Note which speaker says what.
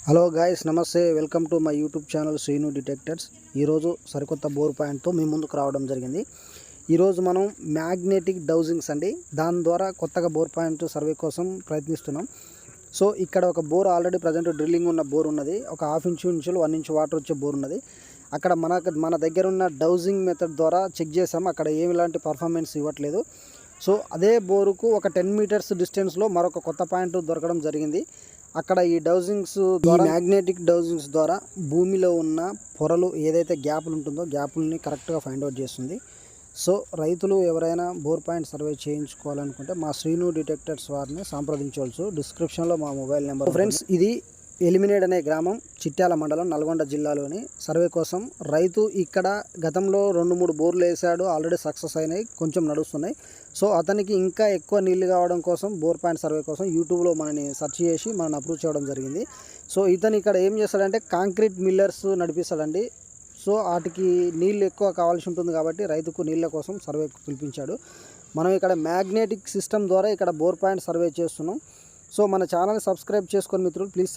Speaker 1: Hello guys, నమస్తే. Welcome to my YouTube channel Srinu detectors. ఈరోజు సరికొత్త బోర్ పాయింట్తో మీ ముందుకు రావడం జరిగింది. ఈరోజు మనం మ్యాగ్నెటిక్ డౌజింగ్స్ అండి, దాని ద్వారా కొత్తగా బోర్ పాయింట్ సర్వే కోసం ప్రయత్నిస్తున్నాం. సో ఇక్కడ ఒక బోర్ ఆల్రెడీ ప్రజెంట్ డ్రిల్లింగ్ ఉన్న బోర్ ఉన్నది. ఒక 1/2 ఇంచు నుంచి 1 ఇంచ్ వాటర్ వచ్చే బోర్ ఉన్నది. అక్కడ మన దగ్గర ఉన్న డౌజింగ్ మెథడ్ ద్వారా చెక్ చేసాం. అక్కడ ఏమిలాంటి పర్ఫార్మెన్స్ ఇవ్వట్లేదు. సో అదే బోరుకు ఒక 10 మీటర్స్ డిస్టెన్స్లో మరొక కొత్త పాయింట్ దొరకడం జరిగింది. అక్కడ ఈ డౌజింగ్స్ ద్వారా, మ్యాగ్నెటిక్ డౌజింగ్స్ ద్వారా భూమిలో ఉన్న పొరలు ఏదైతే గ్యాప్లు ఉంటుందో గ్యాప్లని కరెక్ట్గా ఫైండ్ అవుట్ చేస్తుంది. సో రైతులు ఎవరైనా బోర్ పాయింట్ సర్వే చేయించుకోవాలనుకుంటే మా శ్రీను డిటెక్టర్స్ వారిని సంప్రదించవచ్చు. డిస్క్రిప్షన్లో మా మొబైల్ నెంబర్. ఫ్రెండ్స్, ఇది ఎలిమినేడ్ అనే గ్రామం, చిట్యాల మండలం, నల్గొండ జిల్లాలోని. సర్వే కోసం రైతు ఇక్కడ గతంలో 2-3 బోర్లు వేసాడు. ఆల్రెడీ సక్సెస్ అయినాయి, కొంచెం నడుస్తున్నాయి. సో అతనికి ఇంకా ఎక్కువ నీళ్లు కావడం కోసం బోర్ పాయింట్ సర్వే కోసం యూట్యూబ్లో మనని సెర్చ్ చేసి మనని అప్రూవ్ చేయడం జరిగింది. సో ఇతను ఇక్కడ ఏం చేస్తాడంటే కాంక్రీట్ మిల్లర్స్ నడిపిస్తాడండి. సో వాటికి నీళ్ళు ఎక్కువ కావాల్సి ఉంటుంది కాబట్టి రైతుకు నీళ్ళ కోసం సర్వేకు పిలిపించాడు. మనం ఇక్కడ మ్యాగ్నెటిక్ సిస్టమ్ ద్వారా ఇక్కడ బోర్ పాయింట్ సర్వే చేస్తున్నాం. సో మన ఛానల్ సబ్స్క్రైబ్ చేసుకొని మిత్రులు ప్లీజ్